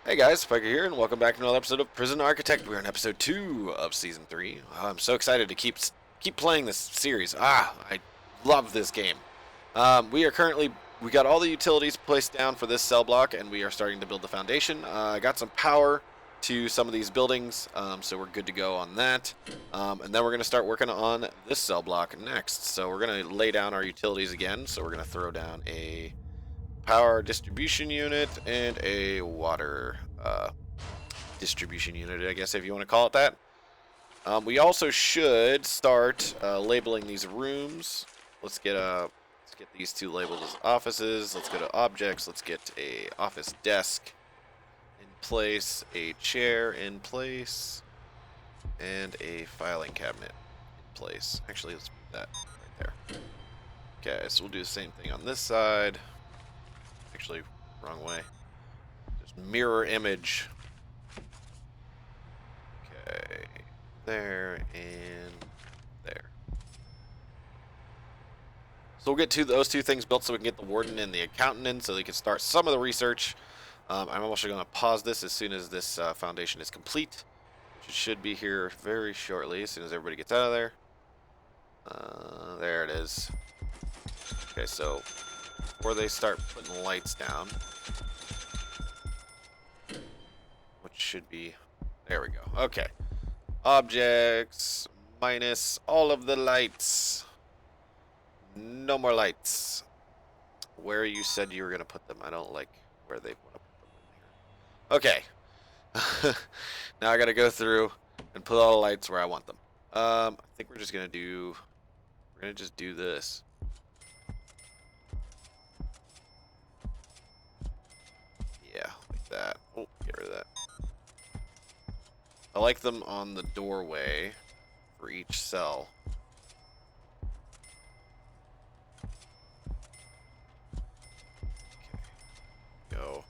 Hey guys, Pyker here, and welcome back to another episode of Prison Architect. We're in episode 2 of season 3. I'm so excited to keep playing this series. I love this game. We got all the utilities placed down for this cell block, and we are starting to build the foundation. I got some power to some of these buildings, so we're good to go on that. And then we're going to start working on this cell block next. So we're going to lay down our utilities again. So we're going to throw down a power distribution unit and a water distribution unit, I guess, if you want to call it that. We also should start labeling these rooms. Let's get these two labeled as offices. Let's go to objects. Let's get a office desk in place, a chair in place, and a filing cabinet in place. Actually, let's move that right there. Okay, so we'll do the same thing on this side. Actually, wrong way. Just mirror image. Okay, there and there. So we'll get to those two things built so we can get the warden and the accountant in so they can start some of the research. I'm also going to pause this as soon as this foundation is complete, which it should be here very shortly as soon as everybody gets out of there. There it is. Okay, so before they start putting lights down, which should be, there we go. Okay. Objects minus all of the lights. No more lights. Where you said you were going to put them. I don't like where they want to put them in here. Okay. Now I got to go through and put all the lights where I want them. I think we're just going to do, we're going to just do this. Yeah, like that. Oh, get rid of that. I like them on the doorway for each cell. Go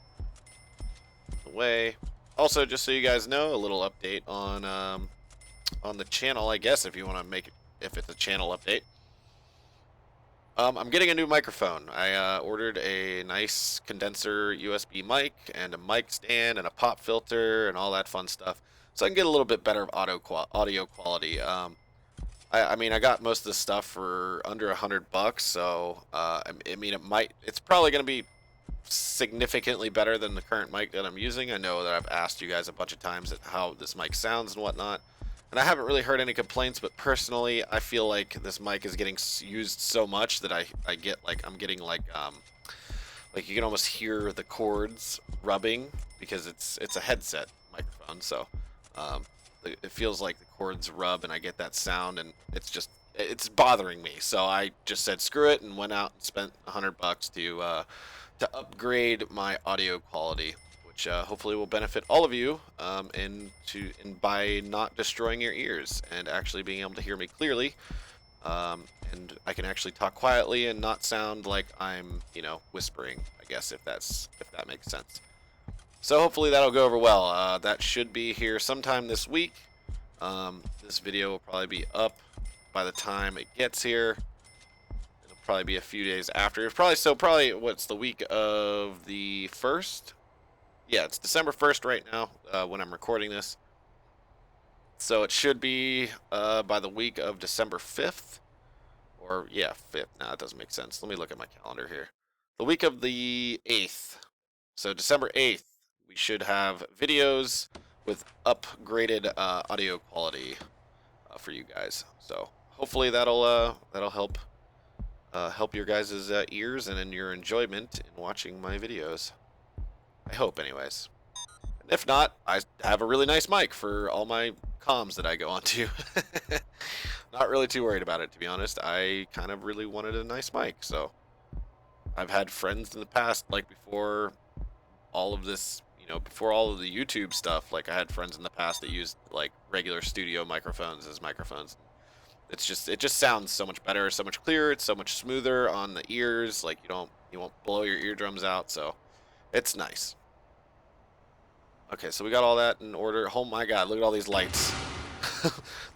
away. Also, just so you guys know, a little update on the channel, I guess, if you want to make it, if it's a channel update. I'm getting a new microphone. I ordered a nice condenser USB mic and a mic stand and a pop filter and all that fun stuff, so I can get a little bit better audio quality. I mean, I got most of the stuff for under $100, so I mean, it's probably going to be significantly better than the current mic that I'm using. I know that I've asked you guys a bunch of times at how this mic sounds and whatnot, and I haven't really heard any complaints, but personally, I feel like this mic is getting used so much that I get like, I'm getting like you can almost hear the cords rubbing because it's a headset microphone, so um, it feels like the cords rub and I get that sound, and it's bothering me. So I just said screw it and went out and spent $100 to upgrade my audio quality, which hopefully will benefit all of you, and by not destroying your ears and actually being able to hear me clearly. And I can actually talk quietly and not sound like I'm, whispering, I guess, if that makes sense. So hopefully that'll go over well. That should be here sometime this week. This video will probably be up by the time it gets here. It'll probably be a few days after. Probably what's the week of the 1st? Yeah, it's December 1st right now when I'm recording this. So it should be by the week of December 5th. Or, yeah, 5th. Nah, it doesn't make sense. Let me look at my calendar here. The week of the 8th. So December 8th, we should have videos with upgraded audio quality for you guys. So hopefully that'll help your guys' ears and in your enjoyment in watching my videos. I hope, anyways. And if not, I have a really nice mic for all my comms that I go onto. Not really too worried about it, to be honest. I kind of really wanted a nice mic, so I've had friends in the past, like before all of this, before all of the YouTube stuff, like I had friends in the past that used like regular studio microphones as microphones. It just sounds so much better, so much clearer, it's so much smoother on the ears, like you won't blow your eardrums out, so it's nice. Okay, so we got all that in order. Oh my god, look at all these lights.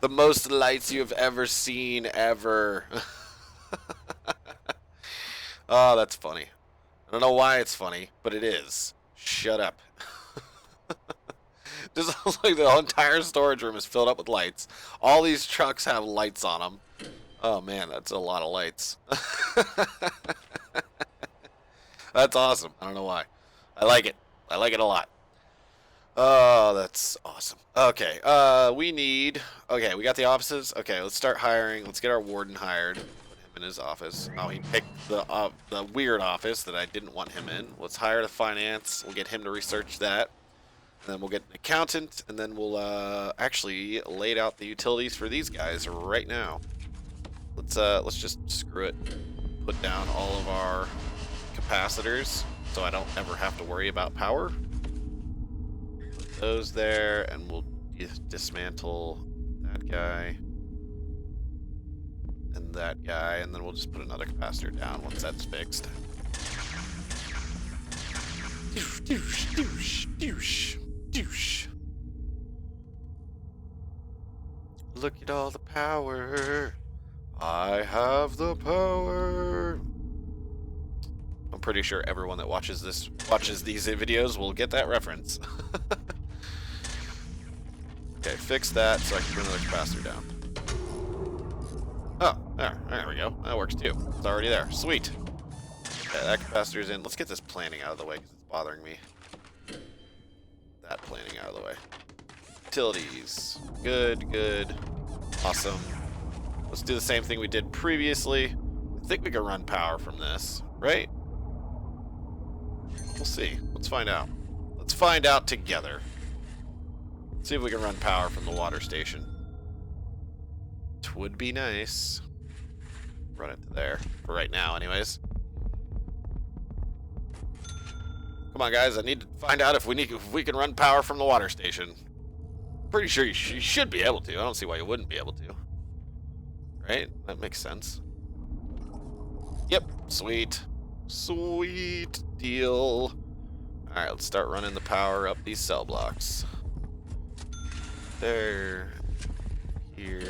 The most lights you have ever seen, ever. Oh, that's funny. I don't know why it's funny, but it is. Shut up. Just like the whole entire storage room is filled up with lights. All these trucks have lights on them. Oh man, that's a lot of lights. That's awesome. I don't know why. I like it. I like it a lot. Oh, that's awesome. Okay, we need... Okay, we got the offices. Okay, let's start hiring. Let's get our warden hired. Put him in his office. Oh, he picked the weird office that I didn't want him in. Let's hire the finance. We'll get him to research that. And then we'll get an accountant, and then we'll actually lay out the utilities for these guys right now. Let's just screw it. Put down all of our capacitors so I don't ever have to worry about power. Put those there, and we'll dismantle that guy and that guy, and then we'll just put another capacitor down once that's fixed. Douche, douche, douche, douche, douche. Look at all the power. I have the power. I'm pretty sure everyone that watches these videos will get that reference. Okay, fix that so I can bring another capacitor down. Oh, there we go. That works too. It's already there. Sweet. Okay, that capacitor's in. Let's get this planning out of the way because it's bothering me. That planning out of the way. Utilities. Good, good. Awesome. Let's do the same thing we did previously. I think we can run power from this, right? We'll see. Let's find out. Let's find out together. See if we can run power from the water station. It would be nice. Run it to there. For right now, anyways. Come on, guys. I need to find out if we can run power from the water station. Pretty sure you should be able to. I don't see why you wouldn't be able to. Right? That makes sense. Yep. Sweet. Sweet deal. Alright, let's start running the power up these cell blocks. There. Here.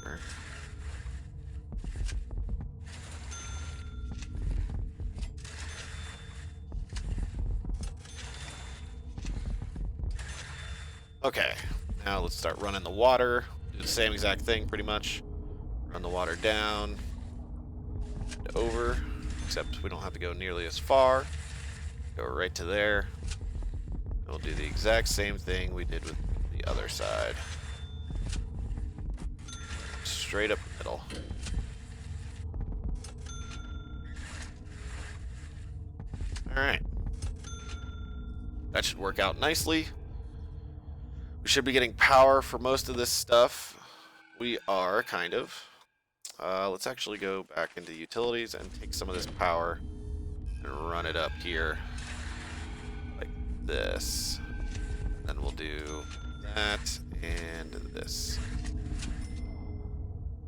Here. Okay. Now let's start running the water. Do the same exact thing, pretty much. Run the water down. And over. Except we don't have to go nearly as far. Go right to there. We'll do the exact same thing we did with the other side. Straight up the middle. Alright. That should work out nicely. We should be getting power for most of this stuff. We are, kind of. Let's actually go back into utilities and take some of this power and run it up here. Like this. And then we'll do that and this.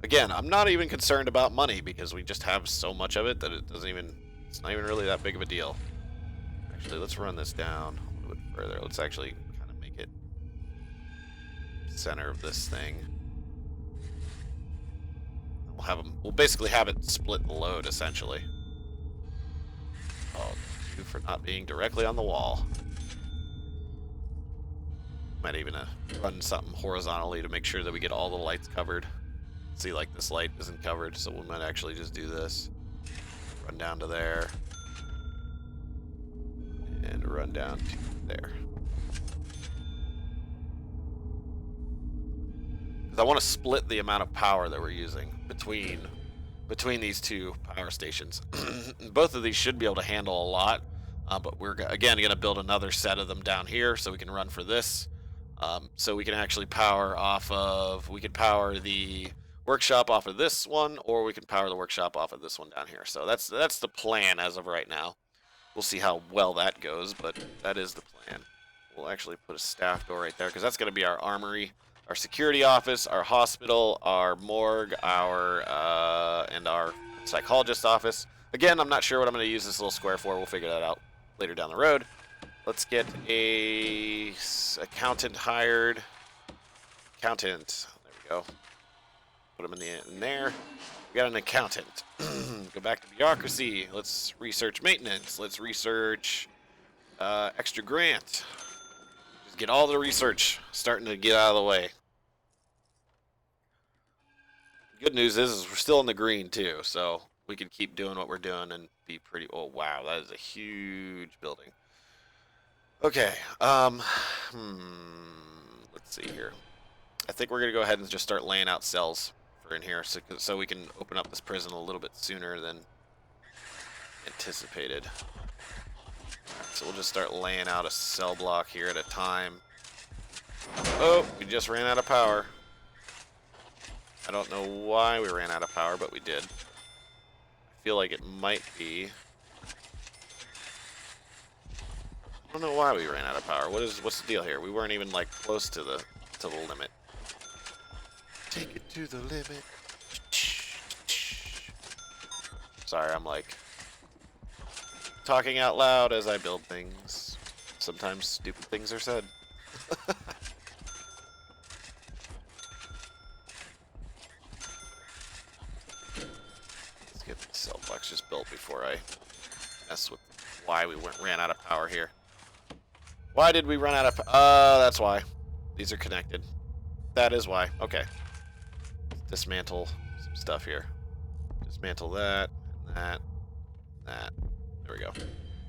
Again, I'm not even concerned about money because we just have so much of it that it's not even really that big of a deal. Actually, let's run this down a little bit further. Let's actually kind of make it center of this thing. We'll basically have it split the load, essentially. Oh, thank you for not being directly on the wall. Might even run something horizontally to make sure that we get all the lights covered. See, like this light isn't covered, so we might actually just do this. Run down to there. And run down to there. I want to split the amount of power that we're using between these two power stations. Both of these should be able to handle a lot, but we're again going to build another set of them down here so we can run for this. So we can actually power off of, we can power the workshop off of this one, or we can power the workshop off of this one down here. So that's the plan as of right now. We'll see how well that goes, but that is the plan. We'll actually put a staff door right there because that's going to be our armory. Our security office, our hospital, our morgue, and our psychologist office. Again, I'm not sure what I'm going to use this little square for. We'll figure that out later down the road. Let's get a accountant hired. Accountant. There we go. Put him in there. We got an accountant. Go back to bureaucracy. Let's research maintenance. Let's research Extra grant. Just get all the research starting to get out of the way. Good news is we're still in the green too, so we can keep doing what we're doing and be pretty. Oh wow, that is a huge building. Okay. Let's see here. I think we're gonna go ahead and just start laying out cells for in here, so we can open up this prison a little bit sooner than anticipated. So we'll just start laying out a cell block here at a time. Oh, we just ran out of power. I don't know why we ran out of power, but we did. I feel like it might be. I don't know why we ran out of power. What's the deal here? We weren't even like close to the limit. Take it to the limit. Sorry, I'm like talking out loud as I build things. Sometimes stupid things are said. Let's get the cell blocks just built before I mess with why we ran out of power here. Why did we run out of that's why. These are connected. That is why. Okay. Let's dismantle some stuff here. Dismantle that, and that, and that. There we go.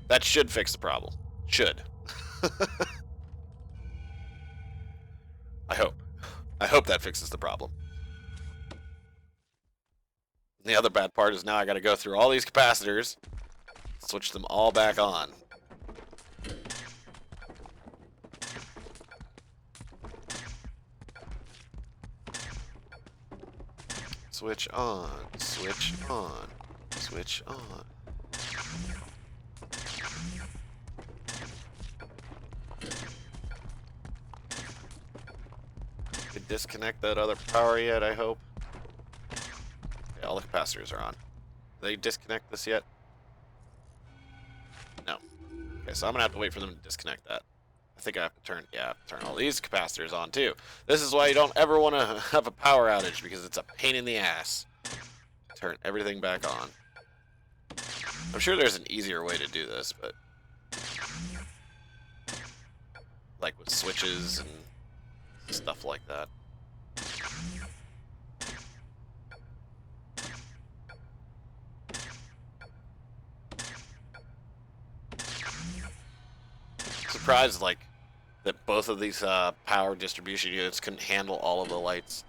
That should fix the problem. Should. I hope. I hope that fixes the problem. And the other bad part is now I gotta go through all these capacitors, switch them all back on. Switch on, switch on, switch on. Could disconnect that other power yet, I hope. Okay, all the capacitors are on. Did they disconnect this yet? No. Okay, so I'm gonna have to wait for them to disconnect that. I think I have to turn all these capacitors on too. This is why you don't ever want to have a power outage, because it's a pain in the ass. Turn everything back on. I'm sure there's an easier way to do this, but like with switches and stuff like that. Surprised like that both of these power distribution units couldn't handle all of the lights.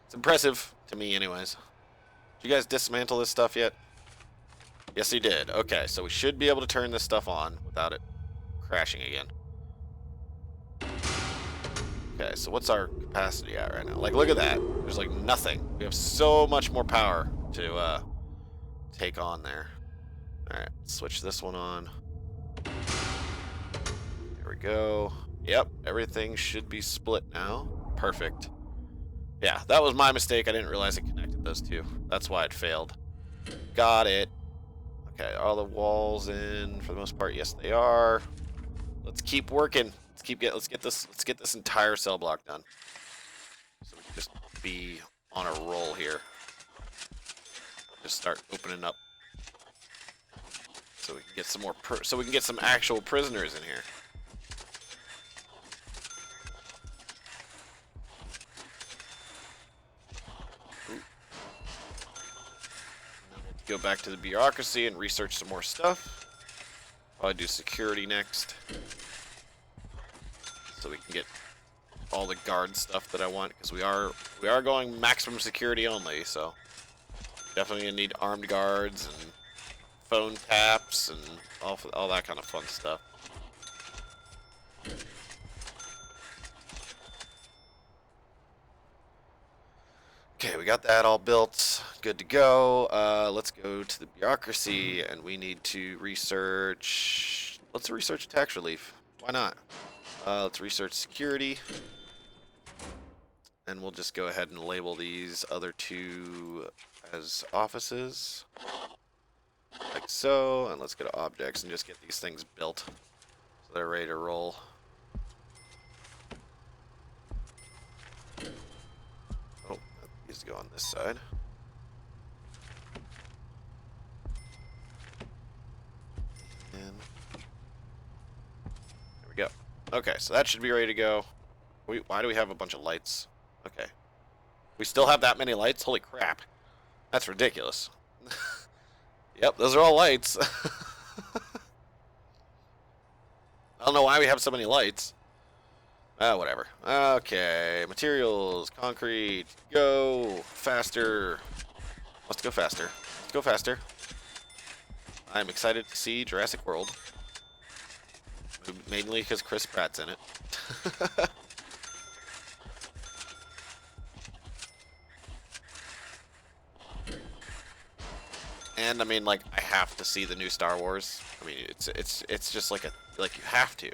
It's impressive to me anyways. Did you guys dismantle this stuff yet? Yes, you did. Okay, so we should be able to turn this stuff on without it crashing again. Okay, so what's our capacity at right now? Like, look at that. There's like nothing. We have so much more power to take on there. Alright, switch this one on. There we go. Yep, everything should be split now. Perfect. Yeah, that was my mistake. I didn't realize it connected those two. That's why it failed. Got it. Okay, all the walls in for the most part. Yes, they are. Let's keep working. Let's get this entire cell block done. So we can just be on a roll here. Just start opening up. So we can get some more so we can get some actual prisoners in here. Go back to the bureaucracy and research some more stuff. Probably do security next, so we can get all the guard stuff that I want, because we are going maximum security only. So definitely gonna need armed guards and phone taps and all that kind of fun stuff. Okay, we got that all built. Good to go. Let's go to the bureaucracy, and we need to research. Let's research tax relief. Why not? Let's research security. And we'll just go ahead and label these other two as offices. Like so. And let's go to objects and just get these things built so they're ready to roll. Oh, that needs to go on this side. Okay, so that should be ready to go. Why do we have a bunch of lights? Okay. We still have that many lights? Holy crap. That's ridiculous. Yep, those are all lights. I don't know why we have so many lights. Whatever. Okay, materials, concrete, go faster. Let's go faster. Let's go faster. I'm excited to see Jurassic World. Mainly because Chris Pratt's in it. And I mean, like, I have to see the new Star Wars. I mean, it's just like you have to.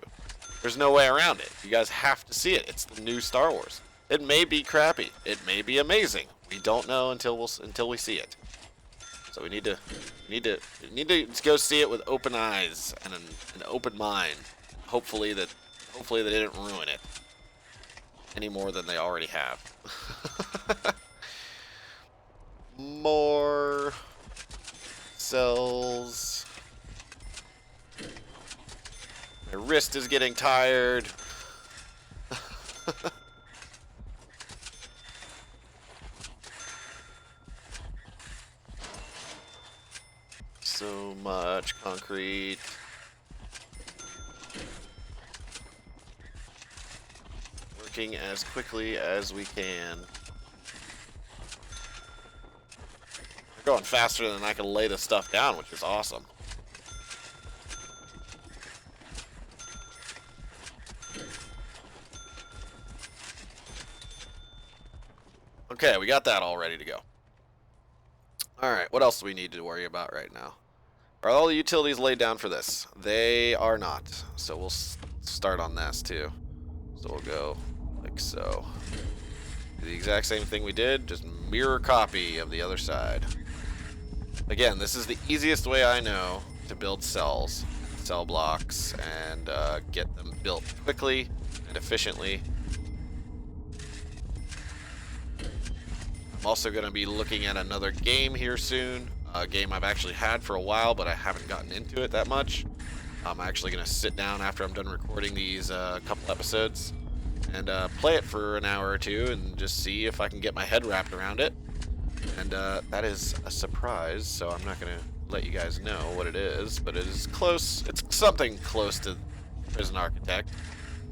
There's no way around it. You guys have to see it. It's the new Star Wars. It may be crappy. It may be amazing. We don't know until we see it. So we need to go see it with open eyes and an open mind. Hopefully they didn't ruin it any more than they already have. More cells. My wrist is getting tired. So much concrete. Working as quickly as we can. We're going faster than I can lay the stuff down, which is awesome. Okay, we got that all ready to go. Alright, what else do we need to worry about right now? Are all the utilities laid down for this? They are not. So we'll start on this too. So we'll go like so. Do the exact same thing we did, just mirror copy of the other side. Again, this is the easiest way I know to build cells, cell blocks, and get them built quickly and efficiently. I'm also going to be looking at another game here soon. A game I've actually had for a while, but I haven't gotten into it that much. I'm actually going to sit down after I'm done recording these couple episodes and play it for an hour or two and just see if I can get my head wrapped around it. And that is a surprise, so I'm not going to let you guys know what it is, but it is close. It's something close to Prison Architect.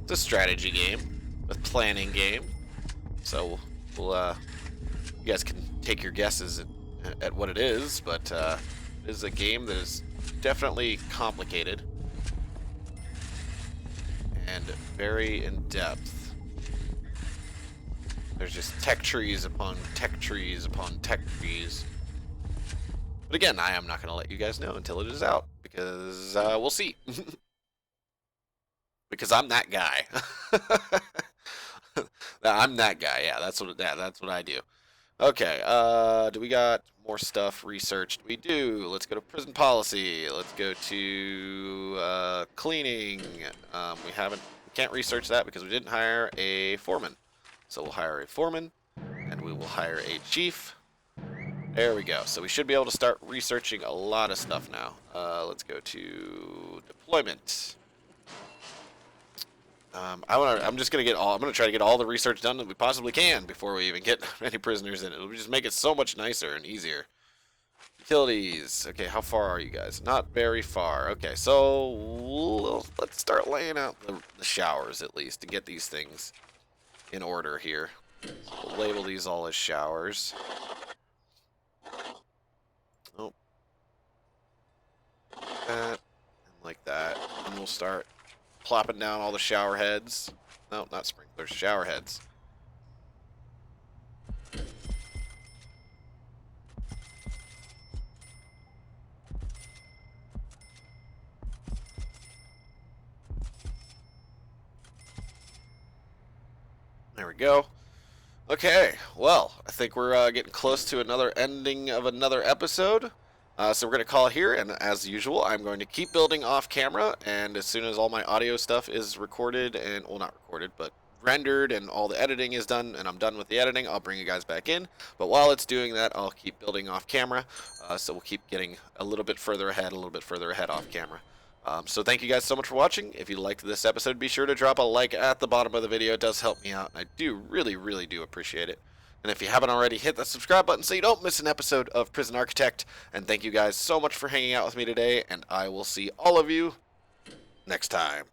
It's a strategy game, a planning game. So you guys can take your guesses at what it is, but it is a game that is definitely complicated and very in-depth. There's just tech trees upon tech trees upon tech trees. But again, I am not going to let you guys know until it is out, because we'll see. Because I'm that guy. I'm that guy. Yeah, that's what I do. Okay, do we got more stuff researched? We do. Let's go to prison policy. Let's go to cleaning. We can't research that because we didn't hire a foreman. So we'll hire a foreman, and we will hire a chief. There we go. So we should be able to start researching a lot of stuff now. Let's go to deployment. I'm gonna try to get all the research done that we possibly can before we even get any prisoners in. It'll just make it so much nicer and easier. Utilities. Okay, how far are you guys? Not very far. Okay, so let's start laying out the showers at least to get these things in order here. So we'll label these all as showers. Oh, like that and like that, and we'll start plopping down all the shower heads. No, not sprinklers, shower heads. There we go. Okay, well, I think we're getting close to another ending of another episode. So we're going to call it here, and as usual, I'm going to keep building off camera, and as soon as all my audio stuff is recorded, and, well, not recorded, but rendered, and all the editing is done, and I'm done with the editing, I'll bring you guys back in. But while it's doing that, I'll keep building off camera, so we'll keep getting a little bit further ahead off camera. So thank you guys so much for watching. If you liked this episode, be sure to drop a like at the bottom of the video. It does help me out, and I do really do appreciate it. And if you haven't already, hit that subscribe button so you don't miss an episode of Prison Architect. And thank you guys so much for hanging out with me today, and I will see all of you next time.